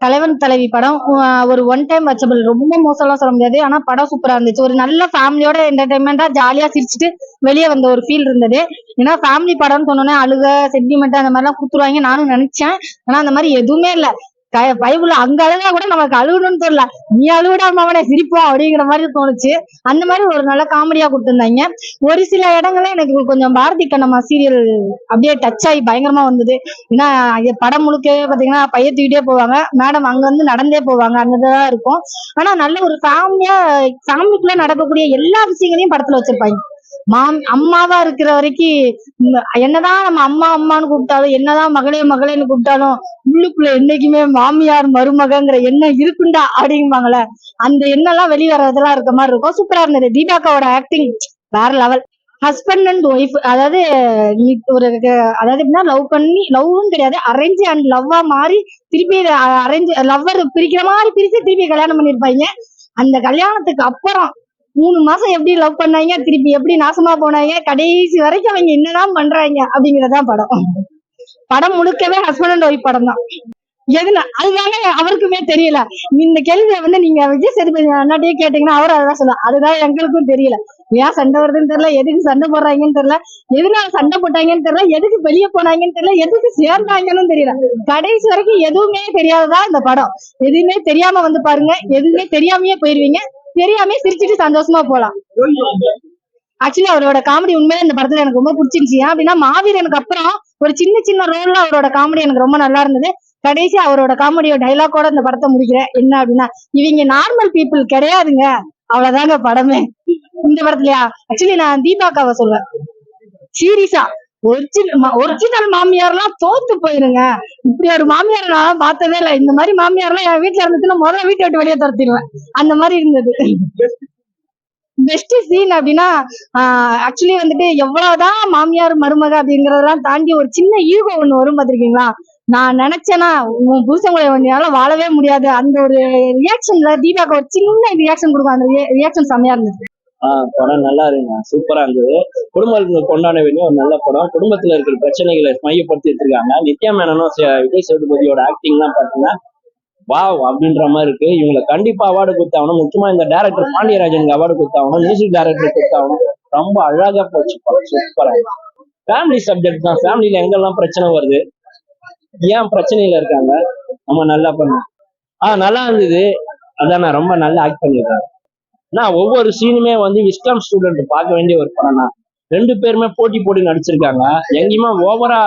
தலைவன் தலைவி படம் ஒரு ஒன் டைம் வச்சபிள், ரொம்ப மோசம்லாம் சொல்ல முடியாது. ஆனா படம் சூப்பரா இருந்துச்சு. ஒரு நல்ல ஃபேமிலியோட என்டர்டைன்மெண்டா ஜாலியா சிரிச்சுட்டு வெளியே வந்த ஒரு ஃபீல் இருந்தது. ஏன்னா ஃபேமிலி படம்னு சொன்னோன்னே அழுக சென்டிமெண்ட் அந்த மாதிரிலாம் கொடுத்துருவாங்க நானும் நினைச்சேன். ஆனா அந்த மாதிரி எதுவுமே இல்ல. பைபிள் அங்க அழுகா கூட நமக்கு அழுகணும்னு தோணல. நீ அழுவிடாம அவனை சிரிப்போம் அப்படிங்கிற மாதிரி தோணுச்சு. அந்த மாதிரி ஒரு நல்ல காமெடியா கொடுத்துருந்தாங்க. ஒரு சில இடங்கள்ல எனக்கு கொஞ்சம் பாரதி கண்ணம்மா சீரியல் அப்படியே டச் ஆகி பயங்கரமா வந்தது. ஏன்னா படம் முழுக்கவே பாத்தீங்கன்னா பைய தூக்கிட்டே போவாங்க, மேடம் அங்க வந்து நடந்தே போவாங்க, அந்த தான் இருக்கும். ஆனா நல்ல ஒரு ஃபேமிலிக்குள்ள நடக்கக்கூடிய எல்லா விஷயங்களையும் படத்துல வச்சிருப்பாங்க. அம்மாவா இருக்கிற வரைக்கும் என்னதான் நம்ம அம்மா அம்மான்னு கூப்பிட்டாலும், என்னதான் மகளே மகளேன்னு கூப்பிட்டாலும், உள்ளுக்குள்ள என்னைக்குமே மாமியார் மருமகங்கிற எண்ணம் இருக்குண்டா அப்படிங்குவாங்கள, அந்த எண்ணம் எல்லாம் வெளிவரதெல்லாம் இருக்க மாதிரி இருக்கும். சூப்பரா இருந்தது. தீபாக்காவோட ஆக்டிங் வேற லெவல். ஹஸ்பண்ட் அண்ட் ஒய்ஃப், அதாவது ஒரு அதாவது எப்படின்னா லவ்வும் கிடையாது, அரேஞ்ச் அண்ட் லவ்வா மாறி திருப்பி அரேஞ்ச் லவ்வர் பிரிக்கிற மாதிரி பிரிச்சு திருப்பி கல்யாணம் பண்ணிருப்பாங்க. அந்த கல்யாணத்துக்கு அப்புறம் 3 மாசம் எப்படி லவ் பண்ணாங்க, திருப்பி எப்படி நாசமா போனாங்க, கடைசி வரைக்கும் அவங்க என்னதான் பண்றாங்க அப்படிங்கறதான் படம். படம் முழுக்கவே ஹஸ்பண்ட் அண்ட் ஒய்ஃப் படம் தான். எதுனா அதுதாங்க அவருக்குமே தெரியல. இந்த கேள்வியை வந்து நீங்க விஜய் சேதுபதி அண்ணாட்டையே கேட்டீங்கன்னா அவரும் அதான் சொல்லுவாங்க. அதுதான் எங்களுக்கும் தெரியல. ஏன் சண்டை வருதுன்னு தெரியல, எதுக்கு சண்டை போடுறாங்கன்னு தெரியல, எதுனால சண்டை போட்டாங்கன்னு தெரியல, எதுக்கு வெளியே போனாங்கன்னு தெரியல, எதுக்கு சேர்ந்தாங்கன்னு தெரியல. கடைசி வரைக்கும் எதுவுமே தெரியாததான் இந்த படம். எதுவுமே தெரியாம வந்து பாருங்க, எதுவுமே தெரியாமயே போயிருவீங்க, தெரியாமே சிரிச்சுட்டு சந்தோஷமா போலாம். ஆக்சுவலி அவரோட காமெடி உண்மையிலே இந்த படத்துல எனக்கு ரொம்ப பிடிச்சிருந்துச்சு. ஏன் அப்படின்னா மாவீரனுக்கு அப்புறம் ஒரு சின்ன சின்ன ரோல்ல அவரோட காமெடி எனக்கு ரொம்ப நல்லா இருந்தது. கடைசி அவரோட காமெடியோ டைலாக்கோட இந்த படத்தை முடிக்கிறேன். என்ன அப்படின்னா, இவங்க நார்மல் பீப்புள் கிடையாதுங்க, அவ்வளவுதாங்க படமே இந்த படத்துலயா. ஆக்சுவலி நான் தீபாக்காவை சொல்றேன் சீரியஸா, ஒரிஜினல் மாமியார் எல்லாம் தோத்து போயிருங்க. இப்படி ஒரு மாமியார் நான் பார்த்ததே இல்லை. இந்த மாதிரி மாமியார் எல்லாம் என் வீட்டுல இருந்துச்சுன்னா முதல்ல வீட்டை விட்டு வெளியே துரத்திடுவேன். அந்த மாதிரி இருந்தது. பெஸ்ட் சீன் அப்படின்னா ஆக்சுவலி வந்துட்டு எவ்வளவுதான் மாமியார் மருமக அப்படிங்கறதெல்லாம் தாண்டி ஒரு சின்ன ஈகோ ஒண்ணு வரும் பாத்திருக்கீங்களா. நான் நினைச்சேன்னா உன் புருஷங்களை என்னால வாழவே முடியாது, அந்த ஒரு ரியாக்ஷன்ல தீபாக்கு ஒரு சின்ன ரியாக்ஷன் கொடுக்கும். அந்த ரியாக்ஷன் செம்மையா இருந்தது. படம் நல்லா இருங்க, சூப்பரா இருந்தது. குடும்பத்துக்கு கொண்டாட வேண்டிய ஒரு நல்ல படம். குடும்பத்துல இருக்கிற பிரச்சனைகளை மையப்படுத்தி எடுத்திருக்காங்க. நித்யா மேனனும் விஜய் சேதுபதியோட ஆக்டிங் எல்லாம் பாத்தீங்கன்னா வாவ் அப்படின்ற மாதிரி இருக்கு. இவங்களை கண்டிப்பா அவார்டு கொடுத்தாகணும். முக்கியமா இந்த டைரக்டர் பாண்டியராஜனுக்கு அவார்டு கொடுத்தாகணும், மியூசிக் டைரக்டர் கொடுத்தாகணும். ரொம்ப அழகா போச்சு படம், சூப்பரா. ஃபேமிலி சப்ஜெக்ட் தான். ஃபேமிலியில எங்கெல்லாம் பிரச்சனை வருது, ஏன் பிரச்சனையில இருக்காங்க, நம்ம நல்லா பண்ணோம். நல்லா இருந்தது. அதான் நான் ரொம்ப நல்லா ஆக்ட் பண்ணியிருக்காங்க. நான் ஒவ்வொரு சீனுமே வந்து இஸ்லாம் ஸ்டூடெண்ட் பார்க்க வேண்டிய ஒரு படம் தான். 2 பேருமே போட்டி நடிச்சிருக்காங்க. எங்கேயுமே ஓவரா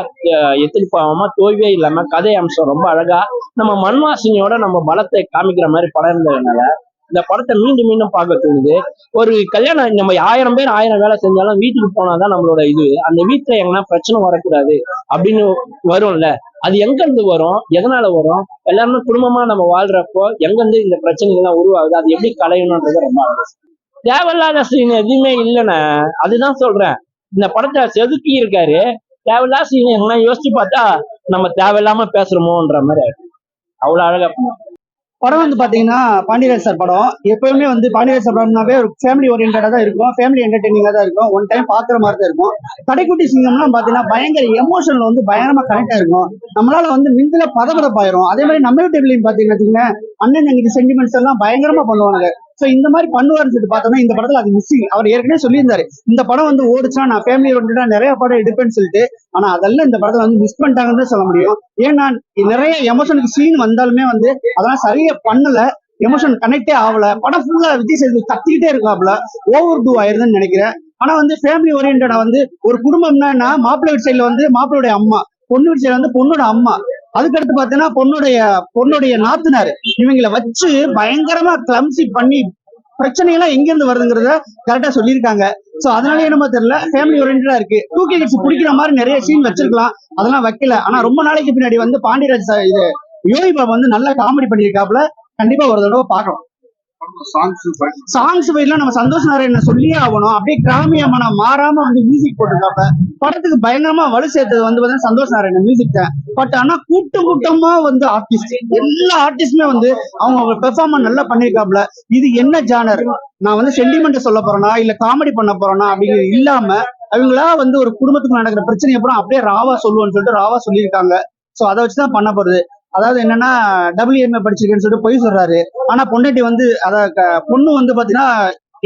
எதிர்பார்க்காம தோல்வியே இல்லாம கதை அம்சம் ரொம்ப அழகா நம்ம மண்வாசனையோட நம்ம பலத்தை காமிக்கிற மாதிரி படம் இருந்ததுனால இந்த படத்தை மீண்டும் மீண்டும் பார்க்க தோணுது. ஒரு கல்யாணம் நம்ம 1000 பேர் 1000 வேலை செஞ்சாலும் வீட்டுக்கு போனாதான் நம்மளோட இது. அந்த வீட்டுல எங்கன்னா பிரச்சனை வரக்கூடாது அப்படின்னு வரும்ல, அது எங்க இருந்து வரும், எதனால வரும், எல்லாருமே குடும்பமா நம்ம வாழ்றப்போ எங்க இருந்து இந்த பிரச்சனைகள்லாம் உருவாகுது, அது எப்படி களையணும்ன்றது ரொம்ப அவசியம். தேவையில்லாத சீன் எதுவுமே இல்லைன்னு அதுதான் சொல்றேன். இந்த படத்தை செதுக்கி இருக்காரு. தேவையில்லாத சீன் எங்கன்னா யோசிச்சு பார்த்தா நம்ம தேவையில்லாம பேசுறோமோன்ற மாதிரி அவ்வளவு அழகா படம் வந்து பாத்தீங்கன்னா பாண்டியராஜ் சார் படம். எப்பவுமே வந்து பாண்டியராஜ் சார் படம்னாவே ஒரு ஃபேமிலி ஓரியன்டா தான் இருக்கும், ஃபேமிலி என்டர்டெய்னிங்கா தான் இருக்கும், ஒன் டைம் பாக்குற மாதிரி தான் இருக்கும். கடைக்குட்டி சிங்கம்லாம் பாத்தீங்கன்னா பயங்கர எமோஷனல் வந்து பயங்கரமா கனெக்டா இருக்கும். நம்மளால வந்து மிந்தில பதபதப்பாயிரும். அதே மாதிரி நம்ம வீட்டு பாத்தீங்கன்னா அண்ணன் தங்கச்சி சென்டிமெண்ட்ஸ் எல்லாம் பயங்கரமா பண்ணுவாங்க. சோ இந்த மாதிரி பண்ணுவாருன்னு சொல்லிட்டு பார்த்தோம்னா இந்த படத்துல அது மிஸ்ஸிங். அவர் ஏற்கனவே சொல்லியிருந்தாரு இந்த படம் வந்து ஓடிச்சுன்னா நான் ஃபேமிலி ஓரியன்டா நிறைய படம் எடுப்பேன்னு சொல்லிட்டு. ஆனா அதெல்லாம் இந்த படத்துல வந்து மிஸ் பண்ணிட்டாங்கன்னு சொல்ல முடியும். ஏன்னா நிறைய எமோஷனுக்கு சீன் வந்தாலுமே வந்து அதெல்லாம் சரியா பண்ணல, எமோஷன் கனெக்டே ஆகல. படம் ஃபுல்லா விஜய் சேதுபதி கத்திக்கிட்டே இருக்காப்ல, ஓவர் டூ ஆயிருதுன்னு நினைக்கிறேன். ஆனா வந்து ஃபேமிலி ஓரியன்டா வந்து ஒரு குடும்பம்னா மாப்பிள்ளை வீட்டு சைட்ல வந்து மாப்பிள்ளுடைய அம்மா, பொண்ணு வீட்டு சைட்ல வந்து பொண்ணோட அம்மா, அதுக்கடுத்து பாத்தீங்கன்னா பொண்ணுடைய நாத்தனார், இவங்களை வச்சு பயங்கரமா கிளம்சி பண்ணி பிரச்சனைகள்லாம் எங்க இருந்து வருதுங்கிறத கரெக்டா சொல்லியிருக்காங்க. சோ அதனால என்னமோ தெரியல, ஃபேமிலி ஓரியன்டா இருக்கு. 2K கிட்ஸ் பிடிக்கிற மாதிரி நிறைய சீன் வச்சிருக்கலாம், அதெல்லாம் வைக்கல. ஆனா ரொம்ப நாளைக்கு பின்னாடி வந்து பாண்டியராஜ் இது யோகி பாபா வந்து நல்லா காமெடி பண்ணியிருக்காப்புல. கண்டிப்பா ஒரு தடவை பார்க்கலாம். சாங்ஸ் வைலாம் நம்ம சந்தோஷ் நாராயணன் சொல்லியே ஆகணும். அப்படியே கிராமியமான மாறாம வந்து மியூசிக் போட்டிருக்காப்ப. படத்துக்கு பயங்கரமா வலு சேர்த்தது வந்து சந்தோஷ் நாராயணன் மியூசிக் தான். பட் ஆனா கூட்டமா வந்து ஆர்டிஸ்ட், எல்லா ஆர்டிஸ்டுமே வந்து அவங்க பெர்ஃபார்மன்ஸ் நல்லா பண்ணிருக்காப்ல. இது என்ன ஜானர், நான் வந்து சென்டிமெண்ட் சொல்ல போறேனா இல்ல காமெடி பண்ண போறேனா அப்படிங்கிறது இல்லாம அவங்களா வந்து ஒரு குடும்பத்துக்கு நடக்கிற பிரச்சனை அப்புறம் அப்படியே ராவா சொல்லுவோம்னு சொல்லிட்டு ராவா சொல்லியிருக்காங்க. சோ அதை வச்சுதான் பண்ண போறது. அதாவது என்னன்னா WMA படிச்சிருக்கேன்னு சொல்லிட்டு பொய் சொல்றாரு. ஆனா பொண்டாட்டி வந்து பொண்ணு வந்து பாத்தீங்கன்னா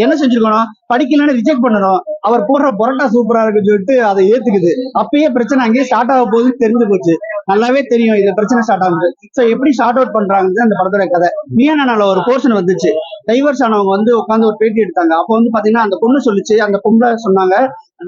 என்ன செஞ்சிருக்கணும், படிக்கலன்னு ரிஜெக்ட் பண்ணணும். அவர் போடுற பரோட்டா சூப்பரா இருக்குன்னு சொல்லிட்டு அதை ஏத்துக்குது. அப்பயே பிரச்சனை அங்கேயே ஸ்டார்ட் ஆக போகுதுன்னு தெரிஞ்சு போச்சு. நல்லாவே தெரியும் இது பிரச்சனை ஸ்டார்ட் ஆகுது. சோ எப்படி ஷார்ட் அவுட் பண்றாங்க அந்த படத்தோட கதை. மீனானால ஒரு போர்ஷன் வந்துச்சு, டைவர்ஸ் ஆனவங்க வந்து உட்காந்து ஒரு பேட்டி எடுத்தாங்க. அப்போ வந்து பாத்தீங்கன்னா அந்த பொண்ணு சொல்லிச்சு, அந்த பொண்ணு சொன்னாங்க,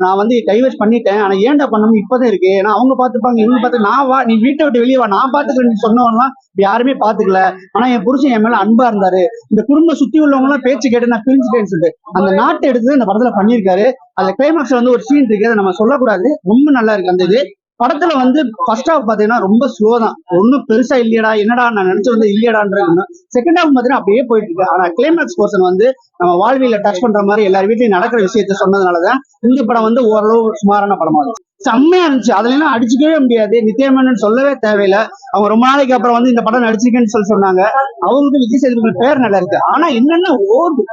நான் வந்து டைவர்ஸ் பண்ணிட்டேன், ஆனா ஏன்டா பண்ணணும் இப்பதான் இருக்கு, ஏன்னா அவங்க பாத்துப்பாங்க இவங்க பார்த்து, நான் வா நீ வீட்டை விட்டு வெளியே வா நான் பாத்துக்கிறேன் சொன்னவன்லாம் யாருமே பாத்துக்கல. ஆனா என் புருஷன் என் மேல அன்பா இருந்தாரு, இந்த குடும்பம் சுத்தி உள்ளவங்க எல்லாம் பேச்சு கேட்டு நான் பிரிஞ்சுட்டேன்னு சொல்லிட்டு அந்த நாட்டை எடுத்து இந்த படத்துல பண்ணியிருக்காரு. அந்த கிளைமாக்ஸ்ல வந்து ஒரு சீன் இருக்கு, அதை நம்ம சொல்லக்கூடாது, ரொம்ப நல்லா இருக்கு. அந்த இது படத்துல வந்து ஃபர்ஸ்ட் ஹாஃப் பாத்தீங்கன்னா ரொம்ப ஸ்லோ தான், ஒன்னும் பெருசா இல்லையடா என்னடா நான் நினைச்சு வந்து இல்லையடான்னு. செகண்ட் ஹாஃப் பாத்தீங்கன்னா அப்படியே போயிட்டு இருக்கு. ஆனா கிளைமாக்ஸ் போர்ஷன் வந்து நம்ம வாழ்வியல டச் பண்ற மாதிரி எல்லார் வீட்லயும் நடக்கிற விஷயத்த சொன்னதுனாலதான் இந்த படம் வந்து ஓரளவு சுமாரான படமா இருந்துச்சு. செம்மையா இருந்துச்சு, அதுல எல்லாம் அடிச்சுக்கவே முடியாது. நித்யா மேனன் சொல்லவே தேவையில்ல, அவங்க ரொம்ப நாளைக்கு அப்புறம் வந்து இந்த படம் நடிச்சிருக்கேன்னு சொல்லி சொன்னாங்க. அவங்களுக்கு விஜய் சேதுபதி பேர் நல்லா இருக்கு. ஆனா என்னன்னா ஓடு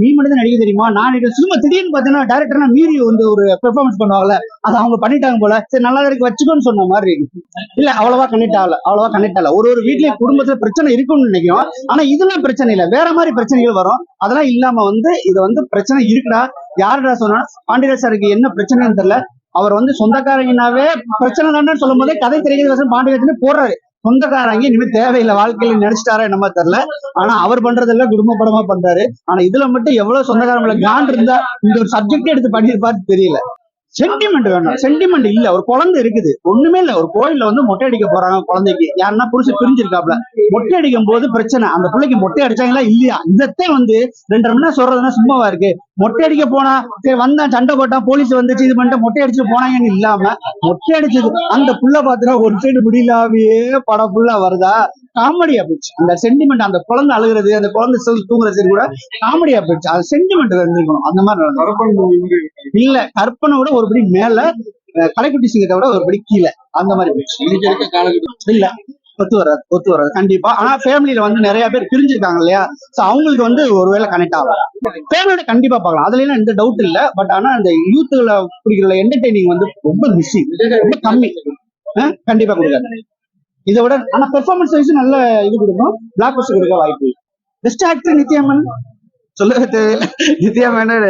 நீ மட்டும் தான் நடிக்க தெரியுமா, நான் சும்மா திடீர்னு பாத்தீங்கன்னா டேரக்டர்னா மீறி வந்து ஒரு பெர்ஃபார்மன்ஸ் பண்ணுவாங்கல்ல, அதை அவங்க பண்ணிட்டாங்க போல, சரி நல்லா இருக்கு வச்சுக்கோன்னு சொன்ன மாதிரி இருக்கு. இல்ல அவ்வளவா கனெக்ட் ஆகல. ஒரு வீட்லயும் குடும்பத்துல பிரச்சனை இருக்கும்னு நினைக்கிறோம். ஆனா இதெல்லாம் பிரச்சனை இல்ல, வேற மாதிரி பிரச்சனைகள் வரும். அதெல்லாம் இல்லாம வந்து இது வந்து பிரச்சனை இருக்குடா. யாருடா சொன்னா பாண்டியராஜ் சாருக்கு என்ன பிரச்சனைன்னு தெரியல. அவர் வந்து சொந்தக்காரங்கனாவே பிரச்சனை இல்லைன்னு சொல்லும் போதே கதை தெரிகிறது பாண்டியராஜன் போடுறாரு. சொந்தக்காரங்க இனிமே தேவையில்லை வாழ்க்கையில நினைச்சிட்டாரா என்னமா தெரியல. ஆனா அவர் பண்றதெல்லாம் குடும்ப படமா பண்றாரு. ஆனா இதுல மட்டும் எவ்வளவு சொந்தக்காரங்களை காண்ட் இருந்தா இந்த ஒரு சப்ஜெக்ட் எடுத்து பண்ணிருப்பாரு தெரியல. சென்டிமெண்ட் வேணும், சென்டிமெண்ட் இல்ல. ஒரு குழந்தை இருக்குது, ஒண்ணுமே இல்ல, ஒரு கோயில்ல வந்து மொட்டை அடிக்க போறாங்க குழந்தைக்கு, யாருன்னா புருஷன் பிரிஞ்சிருக்காப்ல, மொட்டை அடிக்கும் போது பிரச்சனை, அந்த பிள்ளைக்கு மொட்டை அடிச்சாங்களா இல்லையா, இதத்தே வந்து 2.5 மணி நேரம் சொல்றதுன்னா சும்மாவா இருக்கு. மொட்டை அடிக்க போனா சரி வந்தான் சண்டை போட்டான் போலீஸ் வந்துச்சு இது பண்ணிட்டு மொட்டை அடிச்சுட்டு போனாங்கன்னு இல்லாம மொட்டை அடிச்சது அந்த புள்ள பாத்தீங்கன்னா ஒரு சைடு முடியலாமே படம் ஃபுல்லா வருதா, காமெடியா போயிடுச்சு. அந்த சென்டிமெண்ட், அந்த குழந்தை அழுகிறது, அந்த குழந்தை தூங்குற சரி கூட காமெடியா போயிடுச்சு. அது சென்டிமெண்ட் இருந்திருக்கணும். அந்த மாதிரி இல்ல, கற்பனை விட ஒருபடி மேல, கலைக்குட்டி சிங்கத்தை விட ஒருபடி கீழே, அந்த மாதிரி போயிடுச்சு. இல்ல ஒத்து வராது கண்டிப்பா. ஆனா ஃபேமிலியில வந்து நிறைய பேர் பிரிஞ்சிருக்காங்க இல்லையா, சோ அவங்களுக்கு வந்து ஒருவேளை கனெக்ட் ஆகலாம். ஃபேமிலியோட கண்டிப்பா பார்க்கலாம், அதுல எல்லாம் எந்த டவுட் இல்ல. பட் ஆனா அந்த யூத்ல பிடிக்கிற என்டர்டைனிங் வந்து ரொம்ப மிஸ்ஸிங், ரொம்ப கம்மி. கண்டிப்பா கொடுக்காது இதை விட. ஆனா பெர்ஃபார்மன்ஸ் வைஸ் நல்ல இது கொடுக்கும், பிளாக் பஸ்டர் கொடுக்க வாய்ப்பு. பெஸ்ட் ஆக்டர் நித்யா மேனன் சொல்லவே தேவையில்லை, நித்யா மேனன்